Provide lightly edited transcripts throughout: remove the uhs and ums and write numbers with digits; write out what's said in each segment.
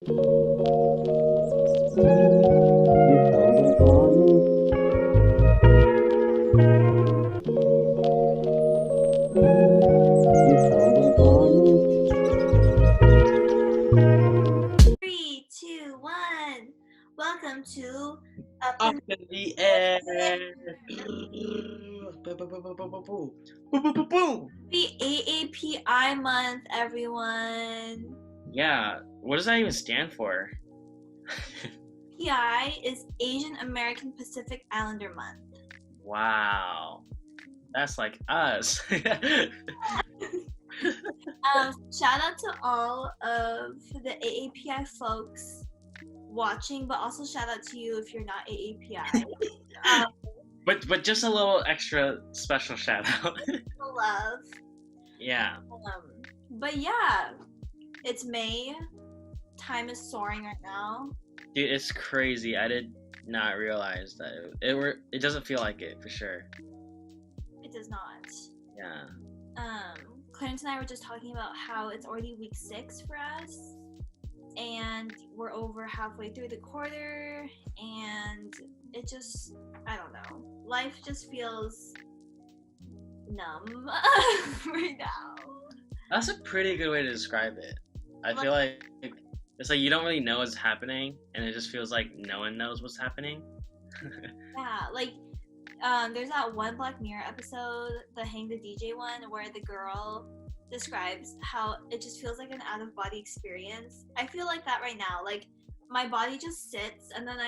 Three, two, one. Welcome to Up Up in in the air. the AAPI month, everyone. Yeah, what does that even stand for? PI is Asian American Pacific Islander Month. Wow, that's like us. Shout out to all of the AAPI folks watching, but also shout out to you if you're not AAPI. but just a little extra special shout out. Love. Yeah. But yeah, it's May. Time is soaring right now. Dude, it's crazy. I did not realize that it doesn't feel like it for sure. It does not. Yeah. Clarence and I were just talking about how it's already week 6 for us, and we're over halfway through the quarter, and it just, I don't know, life just feels numb right now. That's a pretty good way to describe it. I feel like it's like you don't really know what's happening, and it just feels like no one knows what's happening. Yeah, like there's that one Black Mirror episode, the Hang the DJ one, where the girl describes how it just feels like an out-of-body experience. I feel like that right now. Like my body just sits, and then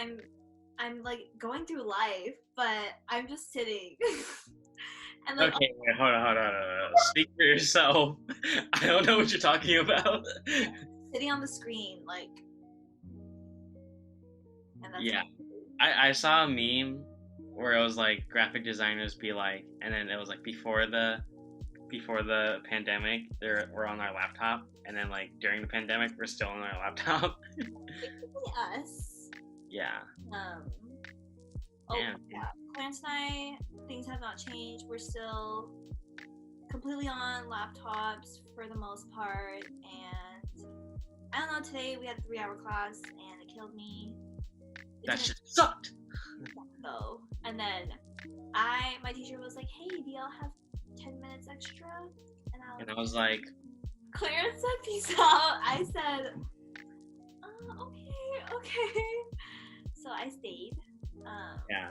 I'm like going through life, but I'm just sitting. And like, Okay, wait, hold on. Speak for yourself. I don't know what you're talking about. sitting on the screen, like. And that's Yeah, I saw a meme where it was like graphic designers be like, and then it was like before the pandemic, we're on our laptop, and then like during the pandemic, we're still on our laptop. basically us. Yeah. Oh Damn. yeah, Clarence and I, things have not changed. We're still completely on laptops for the most part, and I don't know. Today we had a 3-hour class, and it killed me. That shit sucked. Though, and then my teacher was like, "Hey, do y'all have 10 minutes extra?" And I was like, Clarence said, "Peace out." I said, okay. So I stayed. yeah,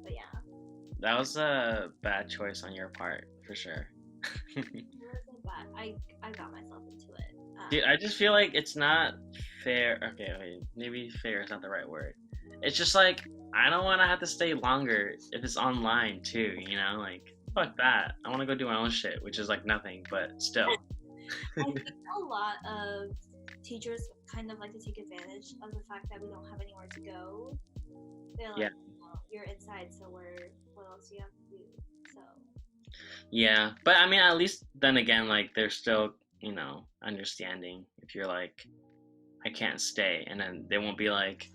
But yeah. that was a bad choice on your part for sure. It wasn't bad. I got myself into it. Dude, I just feel like it's not fair. Okay, wait, maybe fair is not the right word. It's just like I don't want to have to stay longer if it's online too. You know, like fuck that. I want to go do my own shit, which is like nothing, but still. I think a lot of teachers kind of like to take advantage of the fact that we don't have anywhere to go. They're like, Yeah. You're inside, so what else do you have to do? So. Yeah, but I mean, at least then again, like they're still, understanding if you're like, I can't stay, and then they won't be like,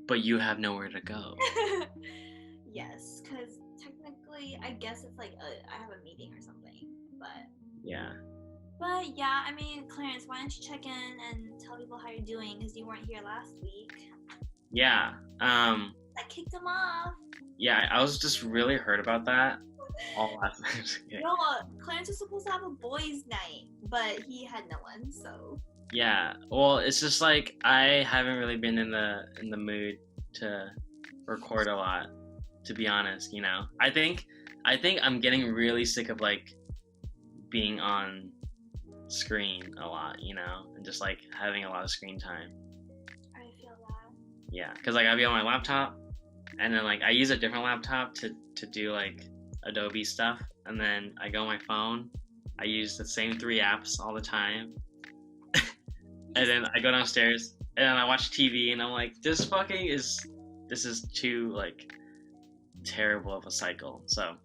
but you have nowhere to go. Yes, because technically, I guess it's like I have a meeting or something, but. Yeah. But yeah, I mean, Clarence, why don't you check in and tell people how you're doing, because you weren't here last week. Yeah. I kicked him off. Yeah, I was just really hurt about that all last night. Okay. No, Clarence was supposed to have a boys' night, but he had no one, so. Yeah. Well, it's just like I haven't really been in the mood to record a lot, to be honest, I think I'm getting really sick of like being on screen a lot, and just like having a lot of screen time. I feel that. Yeah, because like I'll be on my laptop, and then like I use a different laptop to do like Adobe stuff, and then I go on my phone. I use the same 3 apps all the time, and then I go downstairs and then I watch TV, and I'm like, this is too like terrible of a cycle. So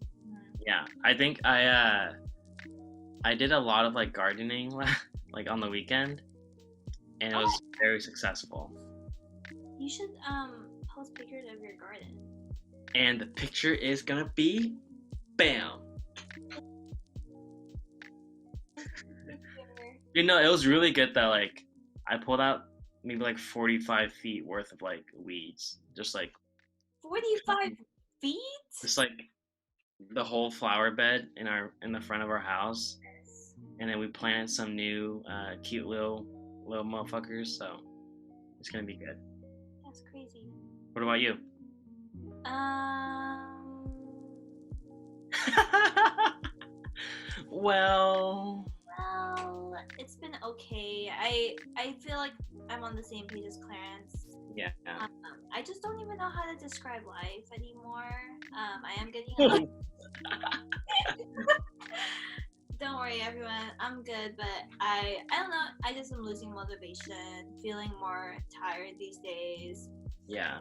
yeah, I think I did a lot of like gardening like on the weekend, and it was very successful. You should post pictures of your garden. And the picture is gonna be bam. It was really good that like I pulled out maybe like 45 feet worth of like weeds, just like 45 feet? just like the whole flower bed in the front of our house, and then we planted some new cute little motherfuckers. So it's gonna be good. That's crazy. What about you? Um, Well, well, it's been okay. I feel like I'm on the same page as Clarence. yeah. I just don't even know how to describe life anymore. I am getting a lot. Don't worry, everyone. I'm good, but I don't know. I just am losing motivation, feeling more tired these days. Yeah.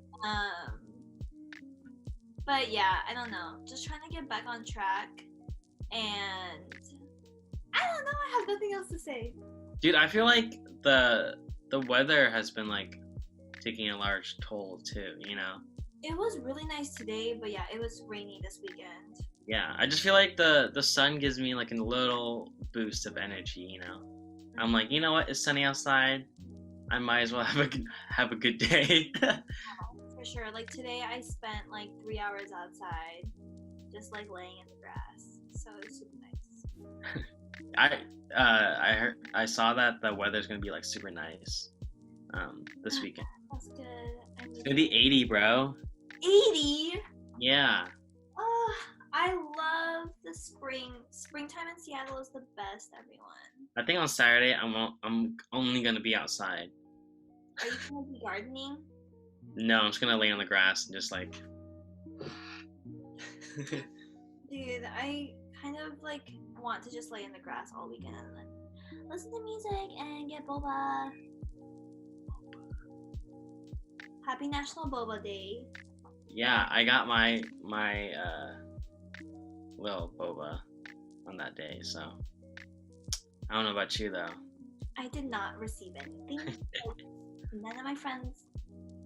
But yeah, I don't know. Just trying to get back on track, and I don't know. I have nothing else to say. Dude, I feel like the weather has been like taking a large toll too, you know? It was really nice today, but yeah, it was rainy this weekend. Yeah, I just feel like the sun gives me like a little boost of energy, you know? I'm like, you know what? It's sunny outside. I might as well have a good day. For sure. Like today, I spent like 3 hours outside, just like laying in the grass. So it was super nice. I saw that the weather's gonna be like super nice this weekend. That's good. It's gonna be 80, bro. 80? Yeah. Oh, I love the spring. Springtime in Seattle is the best, everyone. I think on Saturday I'm only gonna be outside. Are you gonna be gardening? No, I'm just gonna lay on the grass and just like. Dude, I kind of like want to just lay in the grass all weekend and then listen to music and get boba. Happy National Boba Day. Yeah, I got my little boba on that day, so I don't know about you though. I did not receive anything. None of my friends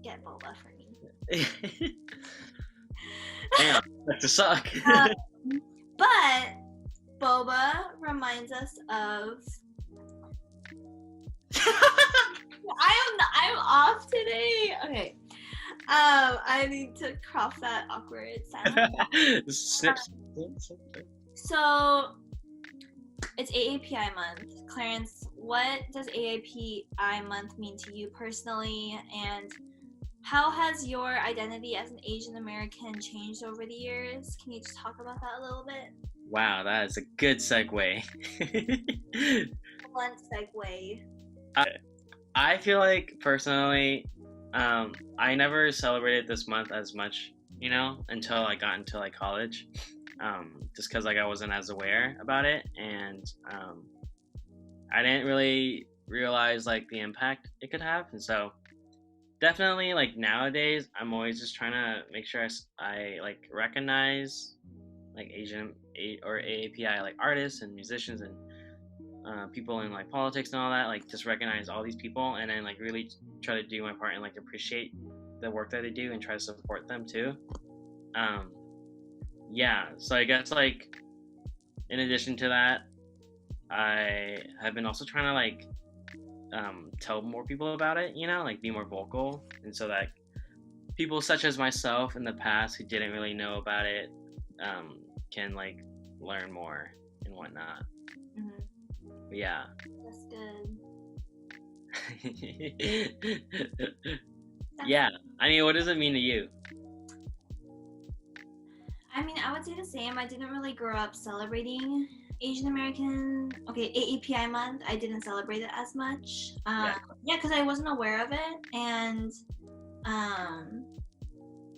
get boba for me. Damn, that to suck. But boba reminds us of. I'm off today. Okay. I need to crop that awkward silence. Snip. So it's AAPI month. Clarence, what does AAPI month mean to you personally, and how has your identity as an Asian American changed over the years? Can you just talk about that a little bit? Wow, that is a good segue. One segue. I feel like personally, I never celebrated this month as much, you know, until I got into like college, just because like I wasn't as aware about it, and I didn't really realize like the impact it could have, and so definitely like nowadays I'm always just trying to make sure I like recognize like Asian or AAPI like artists and musicians and people in like politics and all that, like just recognize all these people and then like really try to do my part and like appreciate the work that they do and try to support them too. Yeah, so I guess like in addition to that, I have been also trying to like tell more people about it, you know, like be more vocal, and so that people such as myself in the past who didn't really know about it can like learn more and whatnot. But yeah. That's good. Yeah, I mean, what does it mean to you? I mean, I would say the same. I didn't really grow up celebrating Asian American, AAPI month. I didn't celebrate it as much. Yeah, because I wasn't aware of it, and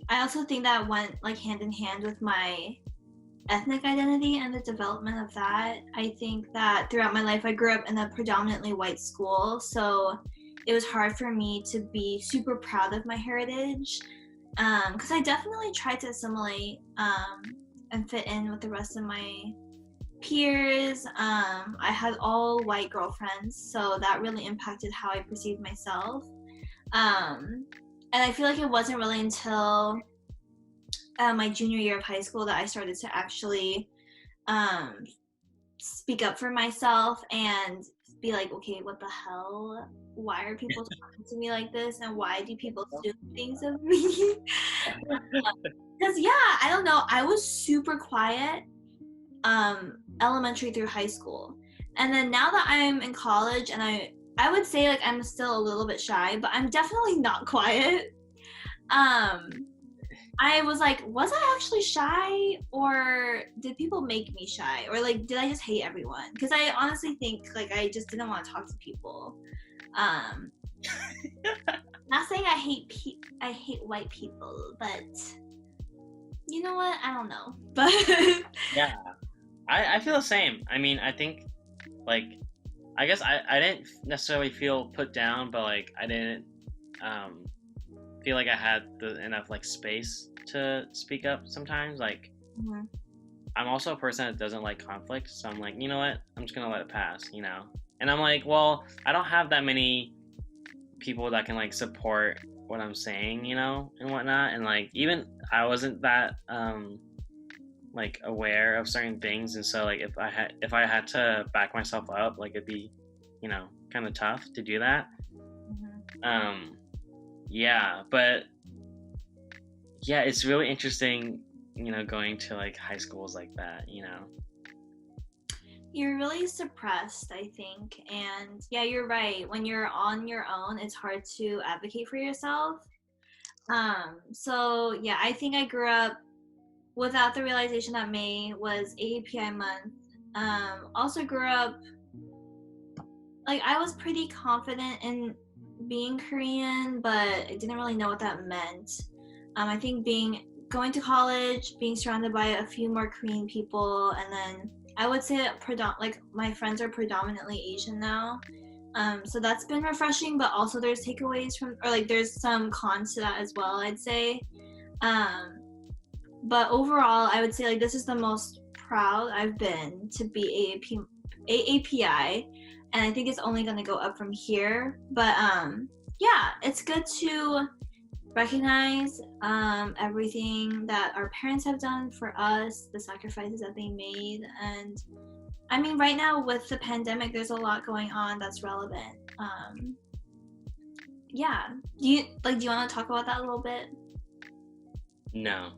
I also think that went like hand in hand with my ethnic identity and the development of that. I think that throughout my life, I grew up in a predominantly white school, so it was hard for me to be super proud of my heritage, because I definitely tried to assimilate and fit in with the rest of my peers. I had all white girlfriends, so that really impacted how I perceived myself. And I feel like it wasn't really until my junior year of high school that I started to actually speak up for myself and be like, okay, what the hell? Why are people talking to me like this? And why do people assume things of me? Because yeah, I don't know. I was super quiet, elementary through high school, and then now that I'm in college, and I would say like I'm still a little bit shy, but I'm definitely not quiet. Um, I was like, was I actually shy, or did people make me shy, or like did I just hate everyone? Because I honestly think like I just didn't want to talk to people. Um, Not saying I hate white people, but you know what? I don't know. But Yeah, I feel the same. I mean, I think like I guess I didn't necessarily feel put down, but like I didn't um feel like I had enough like space to speak up sometimes. Like Mhm. I'm also a person that doesn't like conflict, so I'm like, you know what? I'm just gonna let it pass, you know. And I'm like, well, I don't have that many people that can like support what I'm saying, you know, and whatnot. And like even I wasn't that like aware of certain things, and so like if I had to back myself up, like it'd be, you know, kind of tough to do that. Mhm. Yeah, but yeah, it's really interesting, you know, going to like high schools like that, you know. You're really suppressed, I think. And yeah, you're right. When you're on your own, it's hard to advocate for yourself. So yeah, I think I grew up without the realization that May was API month. Also grew up like I was pretty confident in being Korean, but I didn't really know what that meant. I think being going to college, being surrounded by a few more Korean people, and then I would say that like my friends are predominantly Asian now. So that's been refreshing, but also there's takeaways from, or like there's some cons to that as well, I'd say. Um, but overall, I would say like this is the most proud I've been to be AAPI, and I think it's only going to go up from here. But yeah, it's good to recognize everything that our parents have done for us, the sacrifices that they made, and I mean, right now with the pandemic, there's a lot going on that's relevant. Yeah, do you want to talk about that a little bit? No.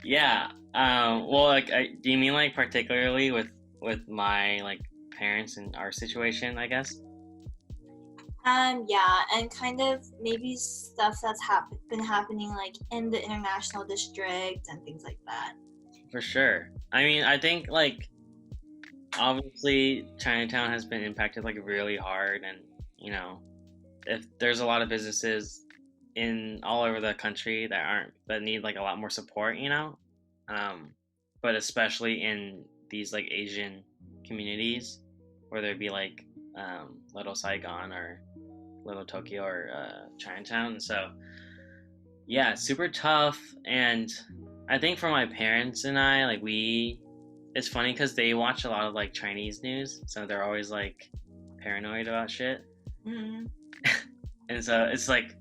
Yeah. Well, like, do you mean like particularly with my like parents and our situation? I guess. Yeah, and kind of maybe stuff that's been happening like in the international district and things like that. For sure. I mean, I think like obviously Chinatown has been impacted like really hard, and you know, if there's a lot of businesses in all over the country that need like a lot more support, you know, um, but especially in these like Asian communities, whether it be like Little Saigon or Little Tokyo or Chinatown. And so yeah, it's super tough. And I think for my parents and I, like it's funny because they watch a lot of like Chinese news, so they're always like paranoid about shit. Mm-hmm. And so it's like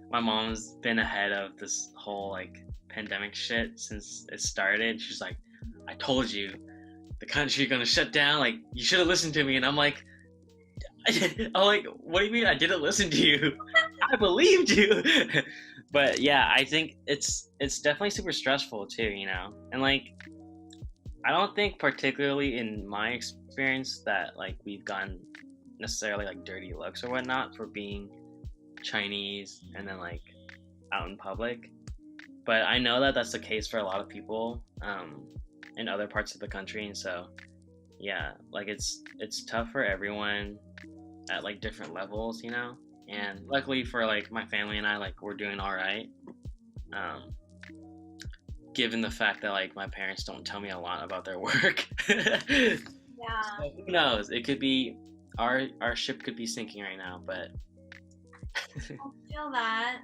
my mom's been ahead of this whole like pandemic shit since it started. She's like, I told you the country gonna shut down, like you should have listened to me. And I'm like, what do you mean I didn't listen to you? I believed you. But yeah, I think it's definitely super stressful too, you know. And like I don't think particularly in my experience that like we've gotten necessarily like dirty looks or whatnot for being Chinese and then like out in public. But I know that that's the case for a lot of people in other parts of the country, and so yeah, like it's tough for everyone at like different levels, you know. And luckily for like my family and I, like we're doing all right. Um, Given the fact that like my parents don't tell me a lot about their work. Yeah, So who knows? It could be our ship could be sinking right now, but I feel that.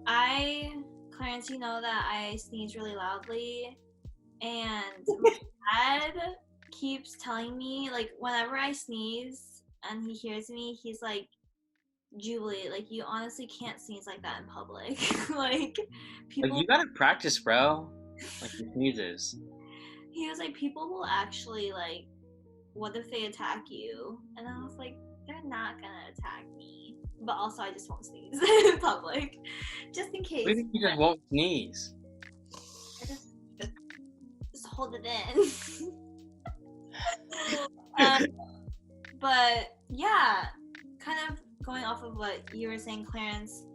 I, Clarence, you know that I sneeze really loudly, and my dad keeps telling me like whenever I sneeze and he hears me, he's like, Julie, like you honestly can't sneeze like that in public. Like like people you gotta practice, bro. Like the sneezes. He was like, people will actually like, what if they attack you? And I was like, they're not gonna attack me. But also, I just won't sneeze in public, just in case. Maybe you just won't sneeze. I just hold it in. But yeah, kind of going off of what you were saying, Clarence.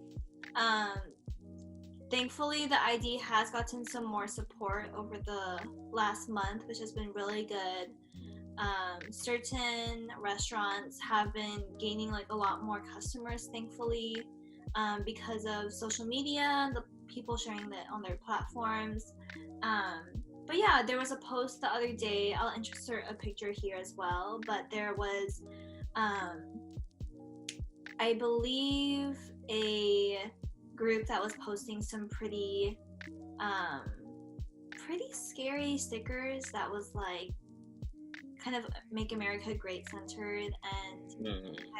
Thankfully, the ID has gotten some more support over the last month, which has been really good. Certain restaurants have been gaining like a lot more customers, thankfully, because of social media, the people sharing it on their platforms. But yeah, there was a post the other day. I'll insert a picture here as well. But there was, I believe, a group that was posting some pretty scary stickers that was like kind of Make America Great centered, and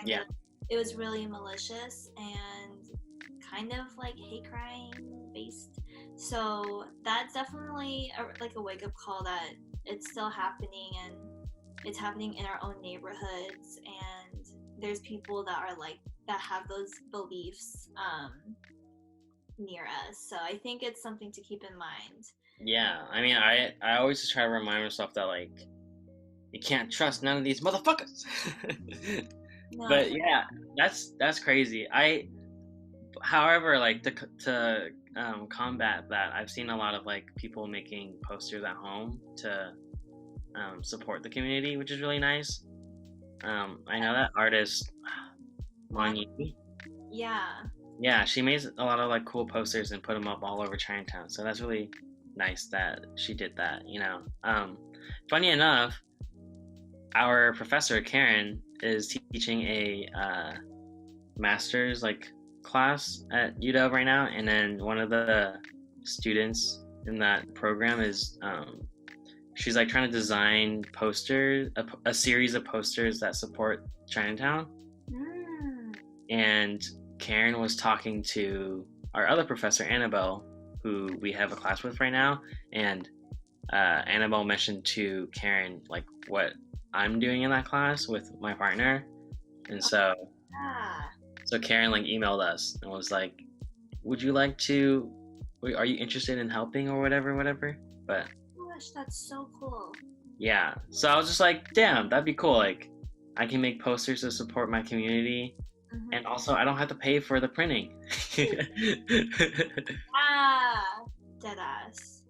yeah, it was really malicious and kind of like hate crime based. So that's definitely like a wake up call that it's still happening, and it's happening in our own neighborhoods, and there's people that are like that have those beliefs near us. So I think it's something to keep in mind. yeah. I mean, I always just try to remind myself that like you can't trust none of these motherfuckers. No. But yeah, that's crazy. However, like to combat that, I've seen a lot of like people making posters at home to support the community, which is really nice. I know that artist Moni. Yeah, she made a lot of like cool posters and put them up all over Chinatown. So that's really nice that she did that. Funny enough, our professor Karen is teaching a master's like class at UW right now, and then one of the students in that program is she's like trying to design posters, a series of posters that support Chinatown. And Karen was talking to our other professor Annabelle, who we have a class with right now, and Annabelle mentioned to Karen like what I'm doing in that class with my partner, and so Karen like emailed us and was like, "Would you like to? Are you interested in helping or whatever?" But gosh, that's so cool. Yeah, so I was just like, "Damn, that'd be cool! Like, I can make posters to support my community, and also I don't have to pay for the printing." Deadass.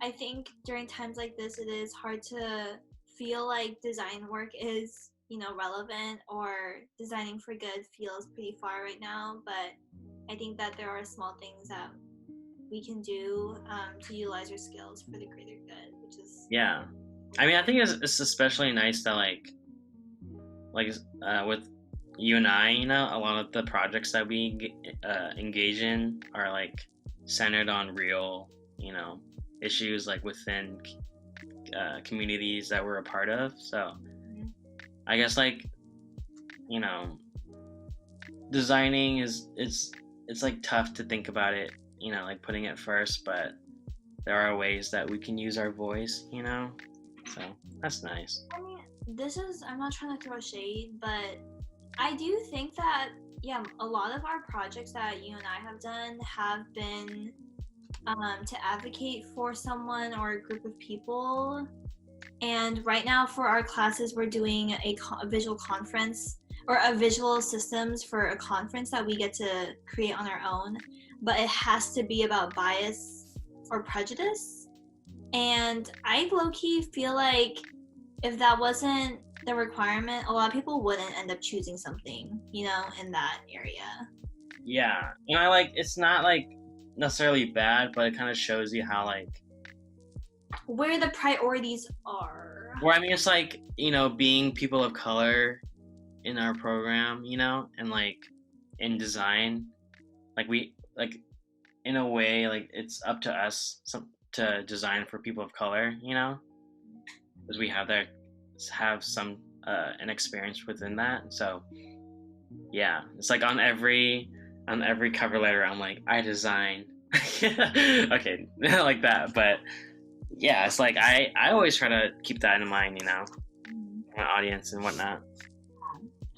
I think during times like this, it is hard to feel like design work is, relevant, or designing for good feels pretty far right now. But I think that there are small things that we can do to utilize our skills for the greater good, which is yeah. I mean, I think it's especially nice that like with you and I, a lot of the projects that we engage in are like centered on real, issues like within communities that we're a part of. So I guess like, designing it's like tough to think about it, like putting it first, but there are ways that we can use our voice, so that's nice. I mean, I'm not trying to throw shade, but I do think that, a lot of our projects that you and I have done have been to advocate for someone or a group of people. And right now for our classes, we're doing a visual conference, or a visual systems for a conference that we get to create on our own, but it has to be about bias or prejudice. And I low-key feel like if that wasn't the requirement, a lot of people wouldn't end up choosing something, in that area. Yeah, and it's not like necessarily bad, but it kind of shows you how like where the priorities are. Where I mean, it's like, being people of color in our program, and like in design, like we like in a way like it's up to us to design for people of color, because we have some an experience within that. So yeah, it's like on every cover letter I'm like, I design. Okay, like that, but yeah, it's like I always try to keep that in mind, you know, Mhm. my audience and whatnot.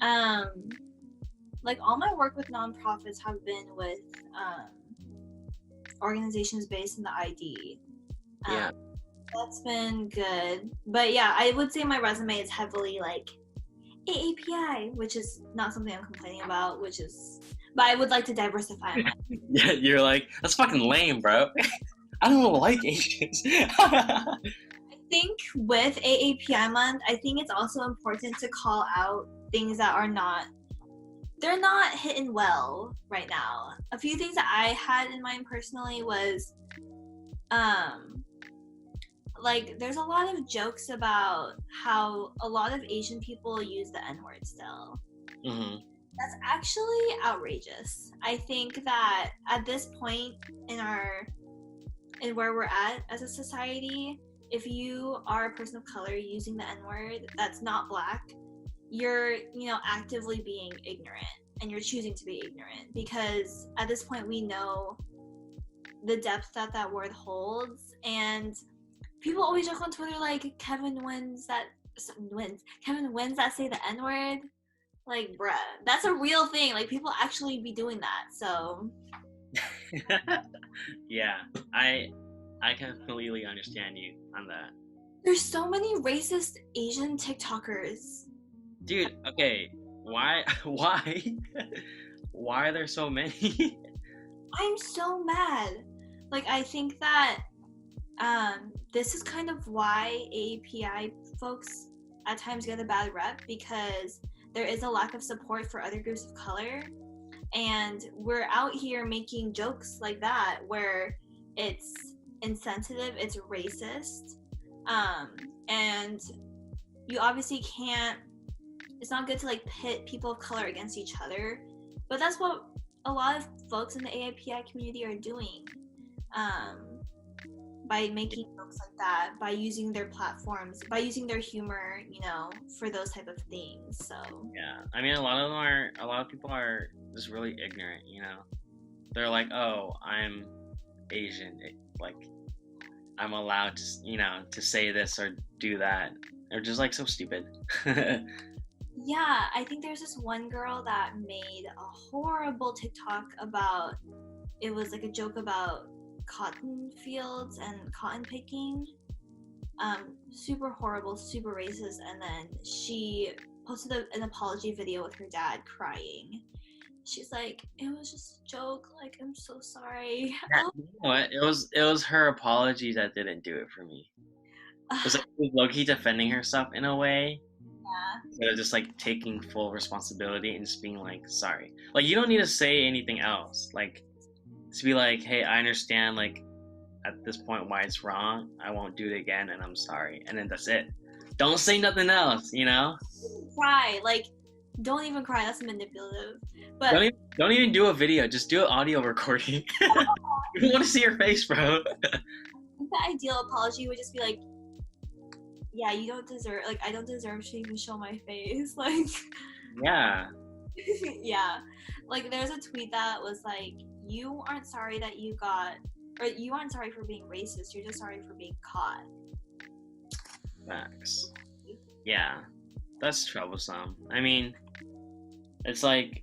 Um, like all my work with nonprofits have been with organizations based in the ID. Yeah. That's been good. But yeah, I would say my resume is heavily like AAPI, which is not something I'm complaining about, but I would like to diversify my. Yeah, you're like, that's fucking lame, bro. I don't like Asians. I think with AAPI month, I think it's also important to call out things that they're not hitting well right now. A few things that I had in mind personally was like there's a lot of jokes about how a lot of Asian people use the N-word still. Mm-hmm. That's actually outrageous. I think that at this point in where we're at as a society, if you are a person of color using the N-word that's not black, you're, actively being ignorant and you're choosing to be ignorant because at this point we know the depth that word holds, and people always joke on Twitter like Kevin wins that say the N-word. Like, bruh, that's a real thing. Like, people actually be doing that. So, Yeah, I completely understand you on that. there's so many racist Asian TikTokers. Dude, okay, why why are there so many? I'm so mad. Like, I think that this is kind of why API folks at times get a bad rep because there is a lack of support for other groups of color, and we're out here making jokes like that where it's insensitive, it's racist, and you obviously can't. It's not good to like pit people of color against each other, but that's what a lot of folks in the AIPI community are doing. By making jokes like that, by using their platforms, by using their humor, for those type of things. So Yeah, I mean, a lot of people are just really ignorant, you know. They're like, oh, I'm Asian, like I'm allowed to, to say this or do that. They're just like so stupid. yeah, I think there's this one girl that made a horrible TikTok about, it was like a joke about cotton fields and cotton picking. Super horrible, super racist, and then she posted an apology video with her dad crying. She's like, it was just a joke, like, I'm so sorry. Yeah, you know what? It was her apology that didn't do it for me. It was like Loki defending herself in a way. Yeah. Instead of just like taking full responsibility and just being like sorry. Like you don't need to say anything else. Like to be like, hey, I understand like at this point why it's wrong. I won't do it again and I'm sorry. And then that's it. Don't say nothing else, you know? Cry, like, don't even cry, that's manipulative. But Don't even do a video, just do an audio recording. You want to see your face, bro. the ideal apology would just be like, yeah, you don't deserve, like, I don't deserve to even show my face. Like, Yeah. yeah. Like, there's a tweet that was like, you aren't sorry that you aren't sorry for being racist, you're just sorry for being caught. Facts. Yeah. That's troublesome. I mean, it's like,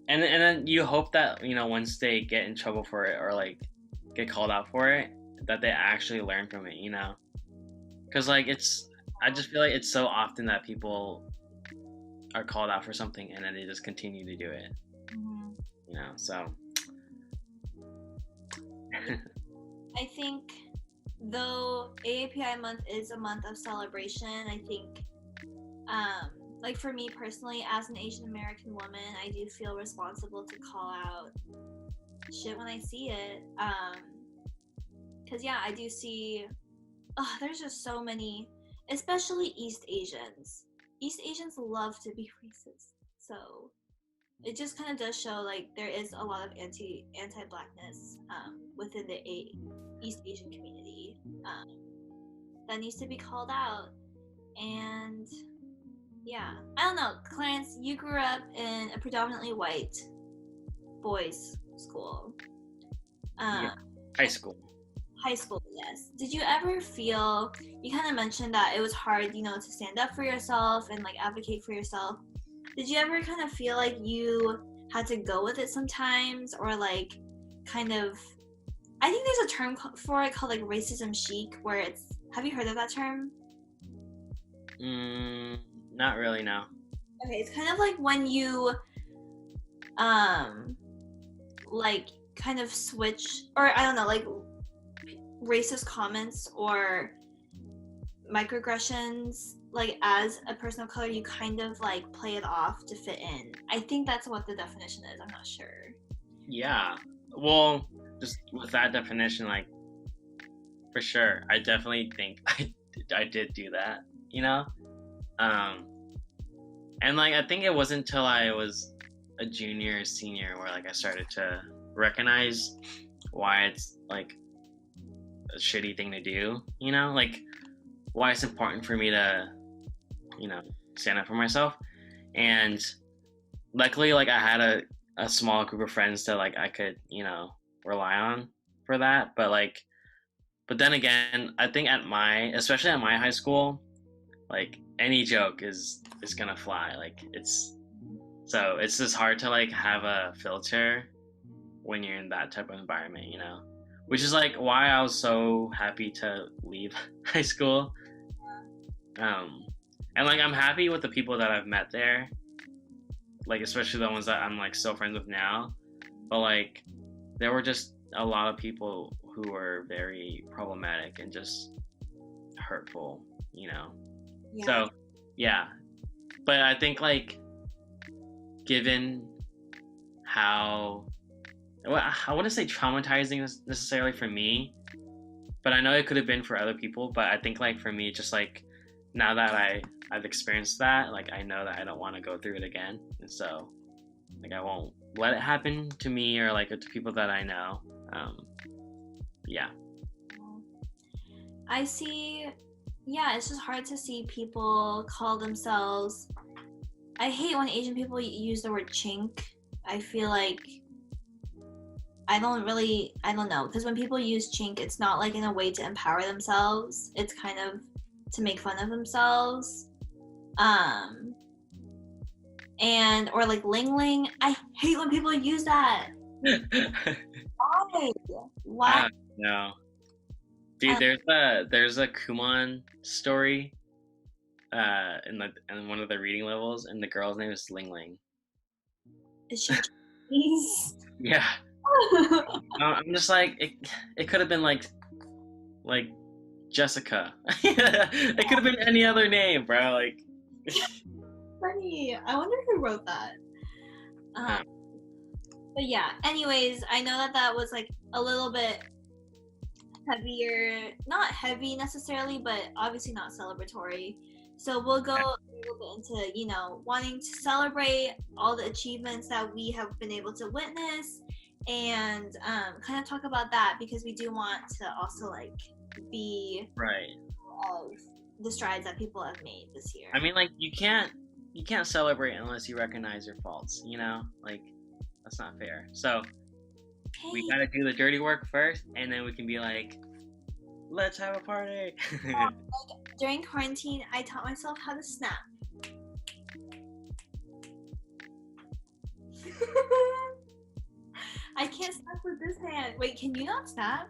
and then you hope that, once they get in trouble for it or like get called out for it, that they actually learn from it, Because like I just feel like it's so often that people are called out for something and then they just continue to do it. Mm-hmm. So. I think though AAPI month is a month of celebration, I think like for me personally as an Asian American woman, I do feel responsible to call out shit when I see it. Cause yeah, I do see there's just so many, especially East Asians. East Asians love to be racist. So it just kind of does show like there is a lot of anti-blackness within the East Asian community that needs to be called out. And yeah, I don't know, Clarence, you grew up in a predominantly white boys' school. Yeah. High school. Yes. Did you ever feel, you kind of mentioned that it was hard, to stand up for yourself and like advocate for yourself. Did you ever kind of feel like you had to go with it sometimes, or like kind of, I think there's a term for it called like racism chic, where it's, have you heard of that term? Not really, no. Okay, it's kind of like when you like kind of switch, or I don't know, like racist comments or microaggressions, like as a person of color, you kind of like play it off to fit in. I think that's what the definition is. I'm not sure. Yeah. Well, just with that definition, like, for sure, I definitely think I did do that, and like I think it wasn't until I was a junior or senior where like I started to recognize why it's like a shitty thing to do, like why it's important for me to, stand up for myself. And luckily, like I had a small group of friends that like I could, rely on for that. But then again, I think especially at my high school, like any joke is gonna fly. Like it's just hard to like have a filter when you're in that type of environment, which is like why I was so happy to leave high school. And like I'm happy with the people that I've met there, like especially the ones that I'm like still friends with now. But like there were just a lot of people who were very problematic and just hurtful, Yeah. So yeah, but I think like given how, well, I wouldn't say traumatizing necessarily for me, but I know it could have been for other people. But I think like for me, just like now that I've experienced that, like I know that I don't want to go through it again, and so like I won't let it happen to me or like to people that I know. Yeah. I see. Yeah, it's just hard to see people call themselves. I hate when Asian people use the word chink. I feel like I don't know, because when people use chink, it's not like in a way to empower themselves. It's kind of to make fun of themselves. And or like ling ling. I hate when people use that. Why? Why? No. Dude, there's a Kumon story in one of the reading levels, and the girl's name is Ling Ling. Is she Chinese? Yeah. I'm just like it could have been like Jessica. It could have been any other name, bro. Like Funny. I wonder who wrote that. But yeah, anyways, I know that was like a little bit heavier, not heavy necessarily, but obviously not celebratory. So we'll go a little bit into, wanting to celebrate all the achievements that we have been able to witness, and kind of talk about that, because we do want to also like be right of the strides that people have made this year. I mean, like you can't celebrate unless you recognize your faults, like that's not fair. So we gotta do the dirty work first, and then we can be like, let's have a party. Like, during quarantine, I taught myself how to snap. I can't snap with this hand. Wait, can you not snap?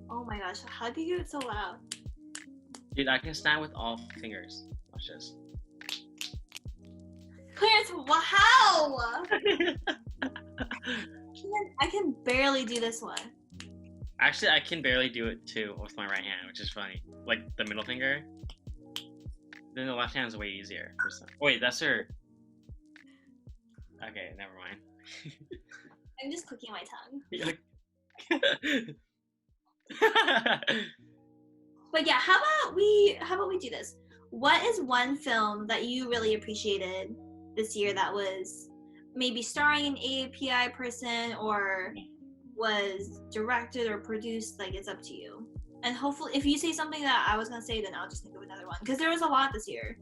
Oh my gosh, how do you do it so loud? Dude, I can snap with all fingers. Watch this. Clarence, how? I can barely do this one. Actually, I can barely do it too with my right hand, which is funny. Like the middle finger. Then the left hand is way easier. Wait, that's her. Okay, never mind. I'm just clicking my tongue. But yeah, how about we do this? What is one film that you really appreciated this year that was maybe starring an API person, or was directed or produced? Like, it's up to you. And hopefully, if you say something that I was gonna say, then I'll just think of another one, because there was a lot this year.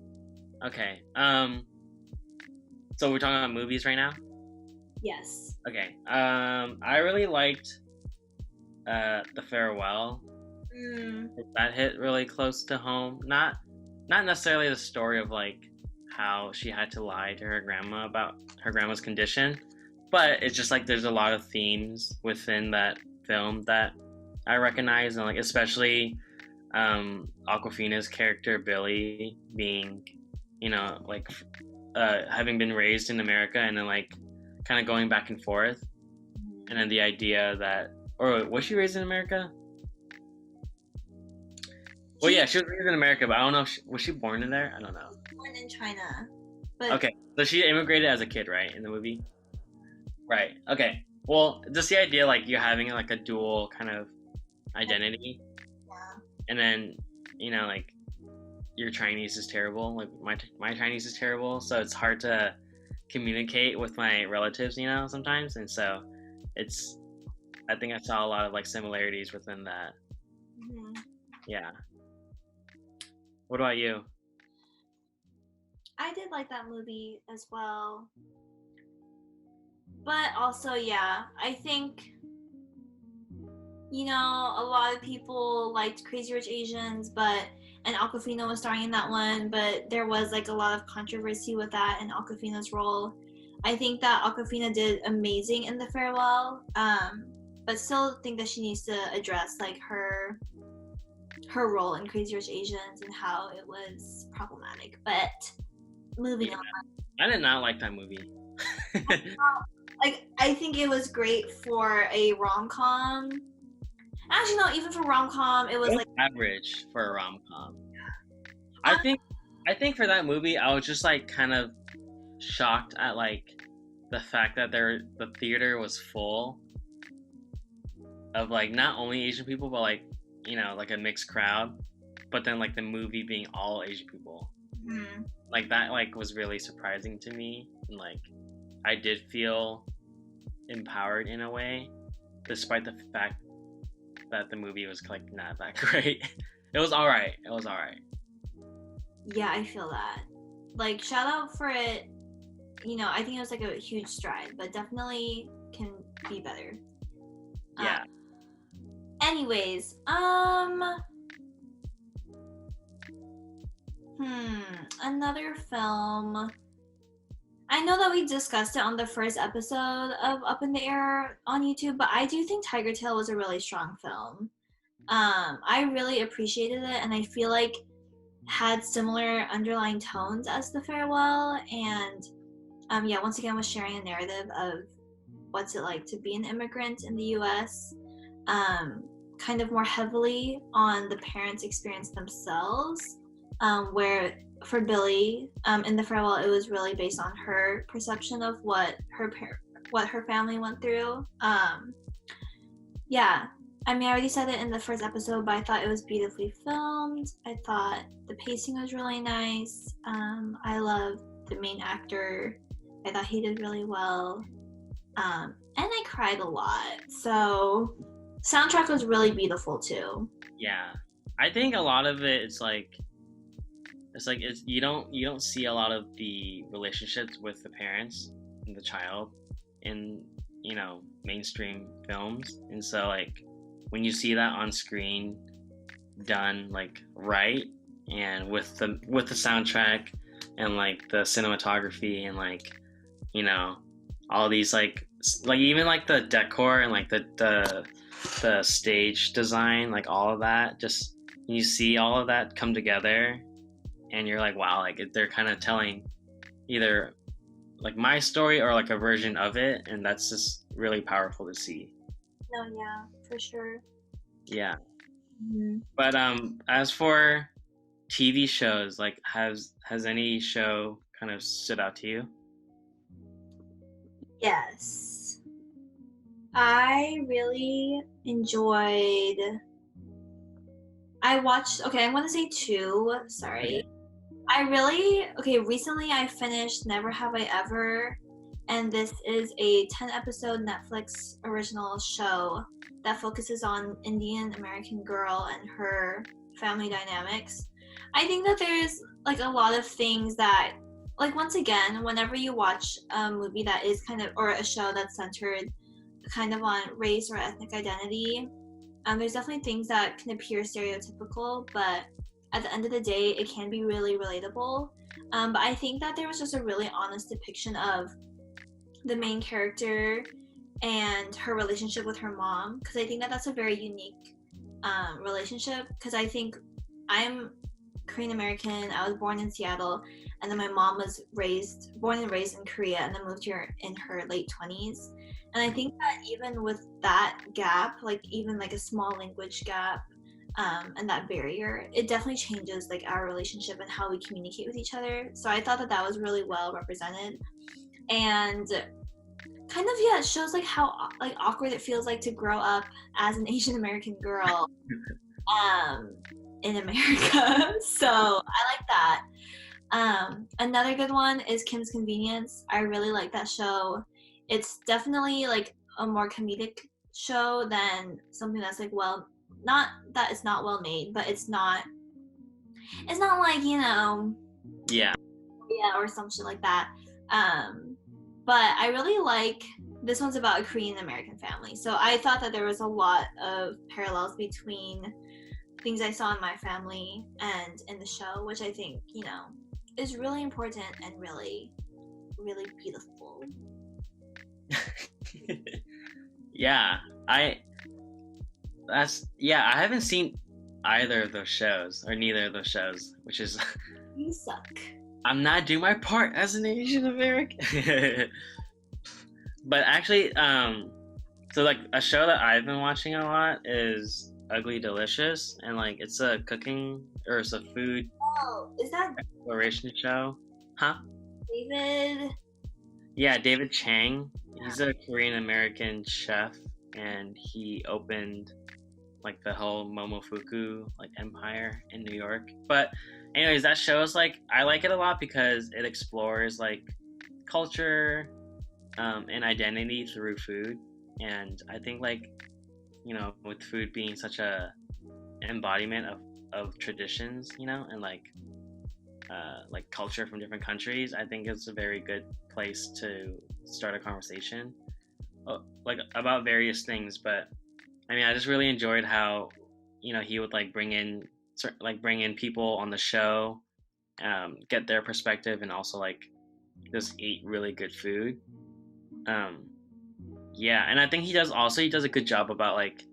Okay. So we're talking about movies right now? Yes. Okay. I really liked The Farewell. Mm. That hit really close to home. Not necessarily the story of like how she had to lie to her grandma about her grandma's condition, but it's just like there's a lot of themes within that film that I recognize, and like especially Aquafina's character Billy being, like having been raised in America and then like kind of going back and forth, and then the idea that, or was she raised in America? Well, yeah, she was raised in America, but I don't know if was she born in there? I don't know. Born in China. But Okay, so she immigrated as a kid, right, in the movie? Right. Okay. Well, just the idea like you're having like a dual kind of identity, yeah. and then like your Chinese is terrible. Like my Chinese is terrible, so it's hard to communicate with my relatives, sometimes, and so I think I saw a lot of like similarities within that. Mm-hmm. Yeah. What about you? I did like that movie as well. But also, yeah, I think, a lot of people liked Crazy Rich Asians, and Awkwafina was starring in that one, but there was like a lot of controversy with that and Awkwafina's role. I think that Awkwafina did amazing in The Farewell, but still think that she needs to address like her role in Crazy Rich Asians and how it was problematic. But moving on. I did not like that movie. Like, I think it was great for a rom-com. Actually, no, even for rom-com, it was like average for a rom-com. I think for that movie, I was just like kind of shocked at like the fact that the theater was full of like not only Asian people, but like like a mixed crowd, but then like the movie being all Asian people. Mm-hmm. Like that like was really surprising to me, and like I did feel empowered in a way, despite the fact that the movie was like not that great. It was all right. Yeah, I feel that. Like, shout out for it. I think it was like a huge stride, but definitely can be better. Yeah. Anyways, another film. I know that we discussed it on the first episode of Up in the Air on YouTube, but I do think Tiger Tail was a really strong film. I really appreciated it, and I feel like had similar underlying tones as The Farewell, and once again was sharing a narrative of what's it like to be an immigrant in the U.S., kind of more heavily on the parents' experience themselves, where for Billy, in The Farewell, it was really based on her perception of what her family went through. Yeah, I mean, I already said it in the first episode, but I thought it was beautifully filmed. I thought the pacing was really nice. I love the main actor. I thought he did really well. And I cried a lot. So, soundtrack was really beautiful too. Yeah, I think a lot of it is like you don't see a lot of the relationships with the parents and the child in mainstream films, and so like when you see that on screen done like right and with the soundtrack and like the cinematography and like all these like even like the decor and like the stage design, like all of that, just you see all of that come together and you're like, wow, like they're kind of telling either like my story or like a version of it, and that's just really powerful to see. No, yeah, for sure. Yeah. Mm-hmm. But as for TV shows, like has any show kind of stood out to you? Yes. I really enjoyed. I'm going to say two. Sorry. Okay. Recently I finished Never Have I Ever, and this is a 10-episode Netflix original show that focuses on Indian American girl and her family dynamics. I think that there's like a lot of things that, like, once again, whenever you watch a movie that is kind of, or a show that's centered kind of on race or ethnic identity, There's definitely things that can appear stereotypical, but at the end of the day, it can be really relatable. But I think that there was just a really honest depiction of the main character and her relationship with her mom, because I think that that's a very unique relationship. Because I think I'm Korean American. I was born in Seattle, and then my mom was born and raised in Korea, and then moved here in her late 20s. And I think that even with that gap, like even like a small language gap, and that barrier, it definitely changes like our relationship and how we communicate with each other. So I thought that that was really well represented, and kind of, yeah, it shows like how like awkward it feels like to grow up as an Asian American girl um in America. So I like that. Another good one is Kim's Convenience. I really like that show. It's definitely like a more comedic show than something that's like, well, not that it's not well made, but it's not like, Yeah. yeah, or some shit like that. But I really like, this one's about a Korean American family. So I thought that there was a lot of parallels between things I saw in my family and in the show, which I think, is really important and really, really beautiful. Yeah, I haven't seen either of those shows, or neither of those shows, which is You suck. I'm not doing my part as an Asian American. But actually, so like a show that I've been watching a lot is Ugly Delicious, and like it's a cooking, or it's a food Oh, is that exploration show. Huh? David? Yeah, David Chang. He's a Korean American chef, and he opened like the whole Momofuku like empire in New York. But anyways, that show is like, I like it a lot because it explores like culture and identity through food. And I think like, with food being such a embodiment of traditions, and like culture from different countries, I think it's a very good place to start a conversation like about various things. But I mean, I just really enjoyed how, he would like bring in people on the show, get their perspective, and also like just eat really good food. Yeah, and I think he does a good job about like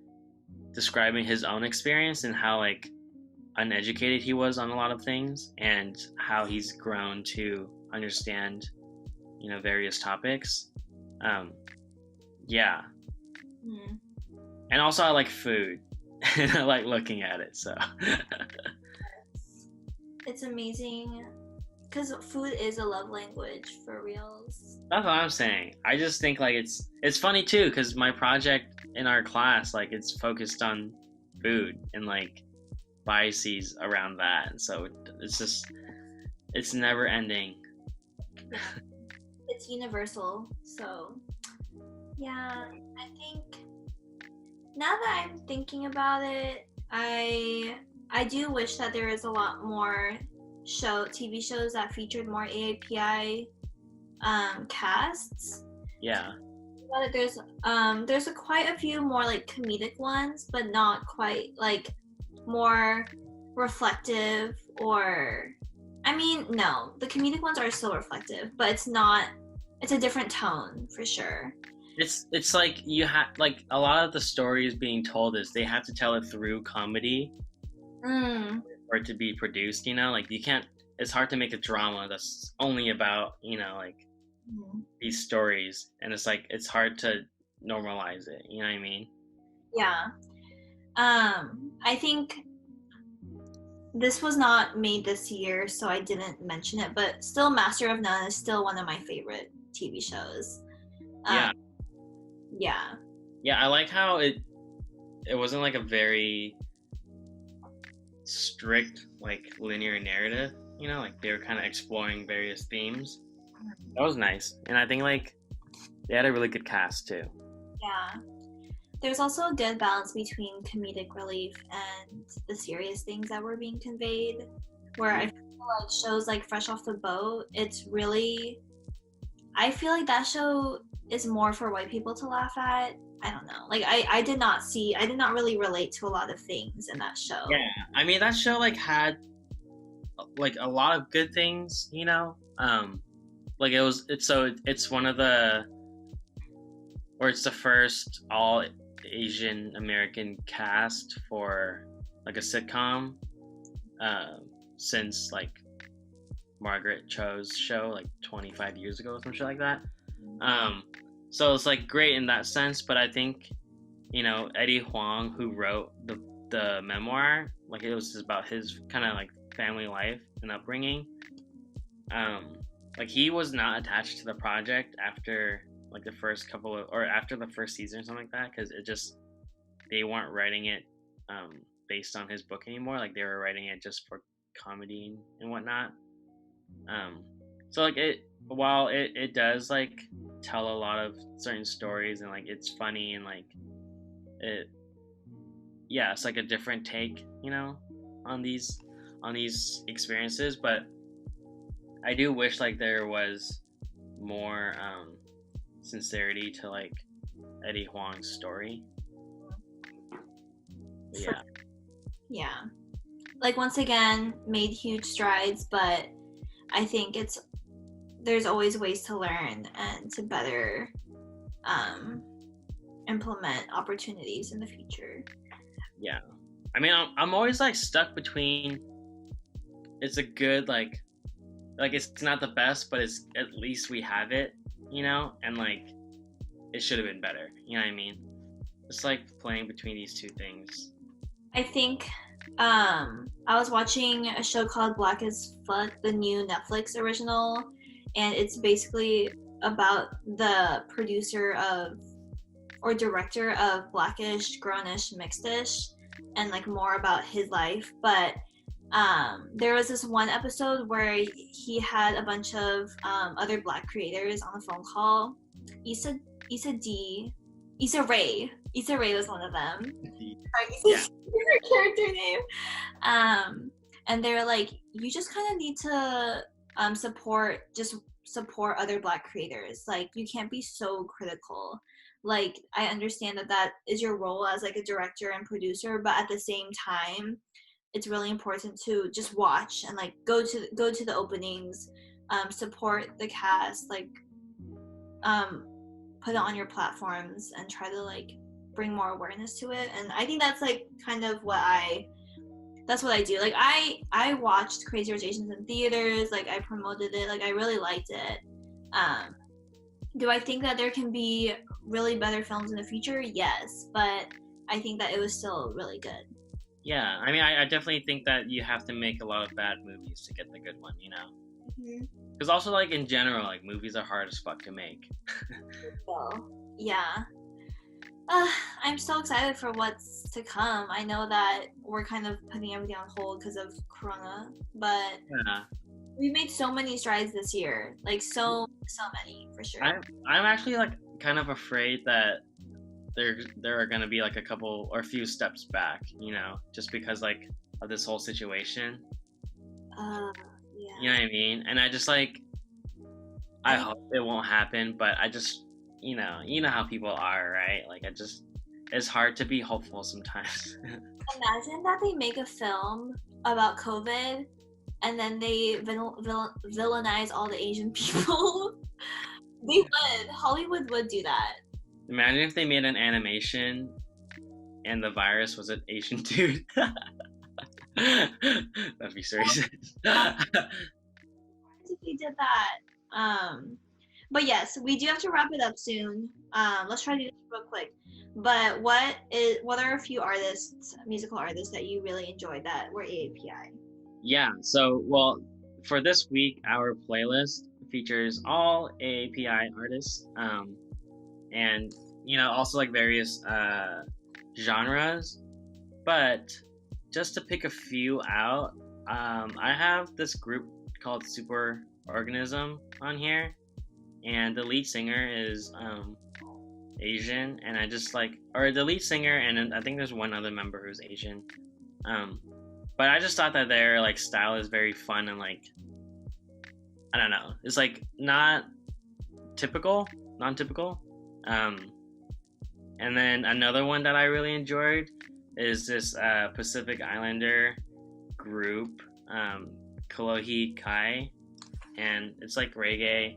describing his own experience and how like uneducated he was on a lot of things, and how he's grown to understand, various topics. Yeah. Mm. And also I like food and I like looking at it, so It's amazing because food is a love language for reals. that's what I'm saying. I just think like it's funny too, because my project in our class, like it's focused on food and like biases around that, and so it's never ending. Yeah. It's universal. So yeah, I think now that I'm thinking about it, I do wish that there is a lot more TV shows that featured more API casts. Yeah. But there's quite a few more like comedic ones, but not quite like more reflective, or I mean, no, the comedic ones are still reflective, but it's a different tone for sure. It's like you have like a lot of the stories being told is they have to tell it through comedy for it to be produced, like you can't, it's hard to make a drama that's only about, these stories, and it's like it's hard to normalize it, you know what I mean? Yeah. I think this was not made this year, so I didn't mention it, but still Master of None is still one of my favorite TV shows. Yeah, I like how it wasn't like a very strict like linear narrative, like they were kind of exploring various themes. That was nice, and I think like they had a really good cast too. Yeah, there's also a good balance between comedic relief and the serious things that were being conveyed, where I feel like shows like Fresh Off the Boat, it's really, I feel like that show is more for white people to laugh at. I don't know. Like I did not really relate to a lot of things in that show. Yeah, I mean that show like had like a lot of good things, you know. Like it's one of the, or it's the first all Asian American cast for like a sitcom since like Margaret Cho's show like 25 years ago or some shit like that. So it's like great in that sense, but I think, you know, Eddie Huang, who wrote the memoir, like it was just about his kind of like family life and upbringing. Like he was not attached to the project after like the first couple of, or after the first season or something like that, because it just, they weren't writing it based on his book anymore. Like they were writing it just for comedy and whatnot. So like while it does like tell a lot of certain stories and like it's funny and like it's like a different take, you know, on these experiences, but I do wish like there was more sincerity to like Eddie Huang's story. Yeah, like once again made huge strides, but I think there's always ways to learn and to better implement opportunities in the future. Yeah, I mean I'm always like stuck between, it's a good like it's not the best, but it's at least we have it, you know, and like it should have been better, you know what I mean? It's like playing between these two things. I think I was watching a show called Black as Fuck, the new Netflix original, and it's basically about the producer of or director of Blackish, Grownish, Mixedish, and like more about his life. But there was this one episode where he had a bunch of other Black creators on a phone call. Issa Rae was one of them. Yeah. Her character name. And they're like, you just kind of need to support other Black creators. Like, you can't be so critical. Like, I understand that is your role as like a director and producer, but at the same time, it's really important to just watch and like go to the openings, support the cast, like put it on your platforms and try to like bring more awareness to it. And I think that's like kind of what I do. Like I watched Crazy Rich Asians in theaters, like I promoted it, like I really liked it. Do I think that there can be really better films in the future? Yes, but I think that it was still really good. Yeah, I mean, I definitely think that you have to make a lot of bad movies to get the good one, you know? Because also, like, in general, like, movies are hard as fuck to make. So, yeah. I'm so excited for what's to come. I know that we're kind of putting everything on hold because of Corona, but we made so many strides this year. Like, so many, for sure. I'm actually, like, kind of afraid that there are going to be like a couple or a few steps back, you know, just because like of this whole situation. Yeah. You know what I mean? And I just like, I hope it won't happen, but I just, you know how people are, right? Like it's hard to be hopeful sometimes. Imagine that they make a film about COVID and then they villainize all the Asian people. They would. Hollywood would do that. Imagine if they made an animation and the virus was an Asian dude. That'd be serious. If they did that. But yes, we do have to wrap it up soon. Let's try to do this real quick. But what are a few musical artists that you really enjoyed that were API? Yeah, so well, for this week, our playlist features all API artists. And you know, also like various genres, but just to pick a few out, I have this group called Super Organism on here, and the lead singer is Asian, and I just like, or the lead singer, and I think there's one other member who's Asian, but I just thought that their like style is very fun and like, I don't know, it's like not typical. non-typical. And then another one that I really enjoyed is this Pacific Islander group, Kalohi Kai, and it's like reggae,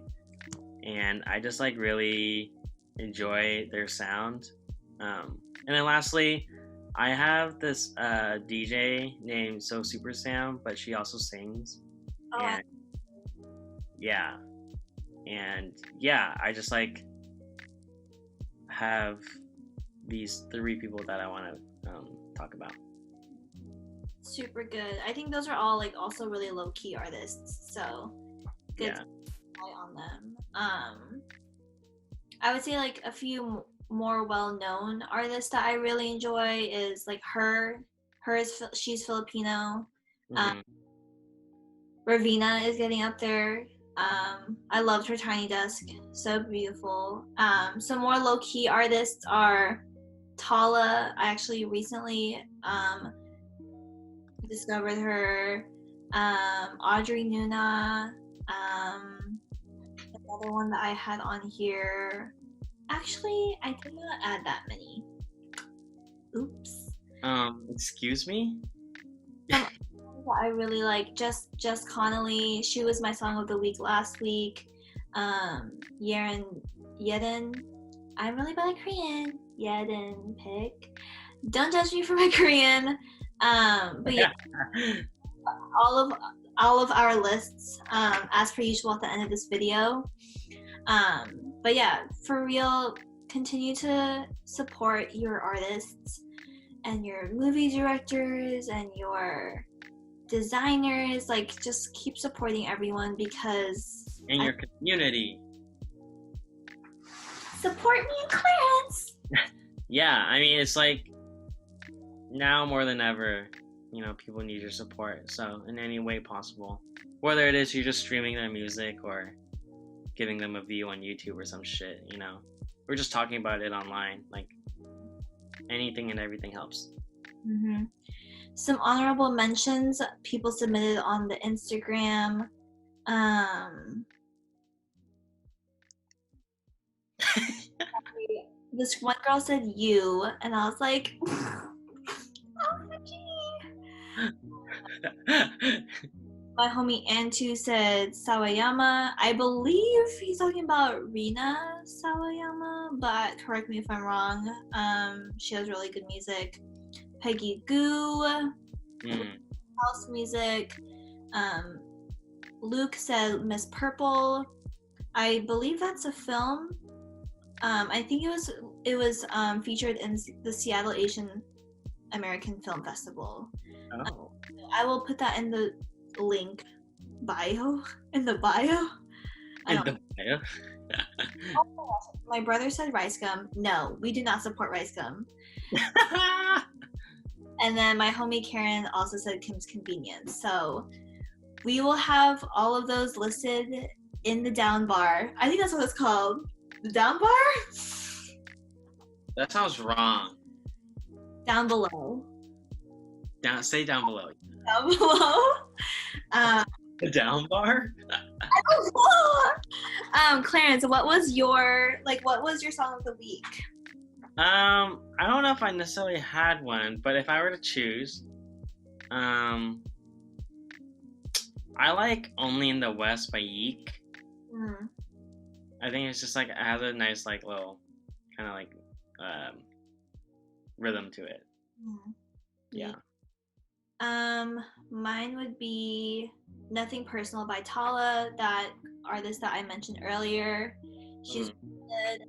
and I just like really enjoy their sound. And then lastly, I have this DJ named So Super Sam, but she also sings. Oh, And I just like have these three people that I want to talk about. super good. I think those are all like also really low key artists, so good to eye on them. I would say like a few more well known artists that I really enjoy is like she's Filipino. Mm-hmm. Ravina is getting up there. I loved her Tiny Desk, so beautiful. Some more low key artists are Tala. I actually recently discovered her. Audrey Nuna. Another one that I had on here. Actually, I did not add that many. Oops. Excuse me? I really like Jess Connolly. She was my song of the week last week. Yeden. I'm really bad at Korean. Yeden pick. Don't judge me for my Korean. But yeah, all of our lists, as per usual at the end of this video. But yeah, for real, continue to support your artists and your movie directors and your designers. Like, just keep supporting everyone because in your community. Support me in Clarence. Yeah, I mean, it's like now more than ever, people need your support. So in any way possible, whether it is you're just streaming their music or giving them a view on YouTube or some shit, we're just talking about it online. Like anything and everything helps. Mm-hmm. Some honorable mentions people submitted on the Instagram. This one girl said you, and I was like, my homie Antu said Sawayama. I believe he's talking about Rina Sawayama, but correct me if I'm wrong. She has really good music. Peggy Goo, house music. Luke said Miss Purple. I believe that's a film. I think it was featured in the Seattle Asian American Film Festival. Oh. I will put that in the link bio. In the bio. Oh my gosh. My brother said Rice Gum. No, we do not support Rice Gum. And then my homie Karen also said Kim's Convenience. So we will have all of those listed in the down bar. I think that's what it's called. The down bar? That sounds wrong. Down below. Say down below. Down below. The down bar? Clarence, what was your song of the week? I don't know if I necessarily had one, but if I were to choose, I like Only in the West by Yeek. I think it's just like it has a nice like little kind of like rhythm to it. Yeah. Mine would be Nothing Personal by Tala, that artist that I mentioned earlier. She's good.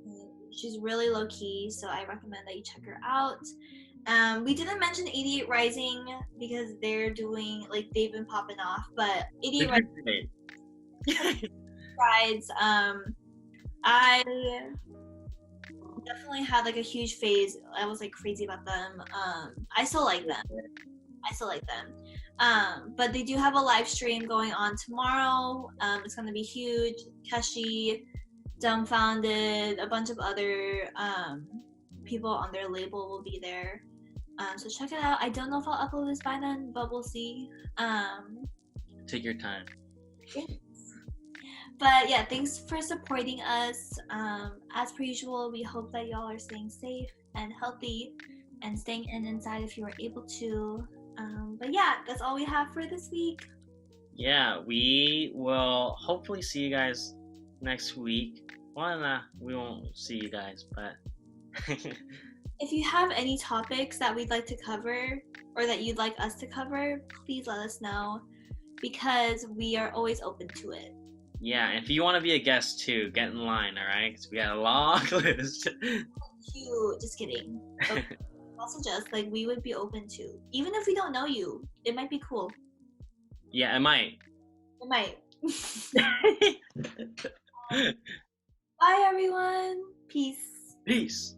She's really low key, so I recommend that you check her out. We didn't mention 88 Rising because they've been popping off, but 88 Rising rides. I definitely had like a huge phase. I was like crazy about them. I still like them. But they do have a live stream going on tomorrow. It's gonna be huge. Keshi, Dumbfounded, a bunch of other people on their label will be there. So check it out. I don't know if I'll upload this by then, but we'll see. Take your time. Yes. But yeah, thanks for supporting us. As per usual, we hope that y'all are staying safe and healthy and staying inside if you are able to. But yeah, that's all we have for this week. Yeah, we will hopefully see you guys next week. Well, nah, we won't see you guys, but If you have any topics that we'd like to cover or that you'd like us to cover, please let us know because we are always open to it. yeah, if you want to be a guest too, get in line, all right? Because we got a long list. Cute, just kidding. Okay. Also, just like we would be open to, even if we don't know you, it might be cool. Yeah, it might. It might. Bye, everyone. Peace. Peace.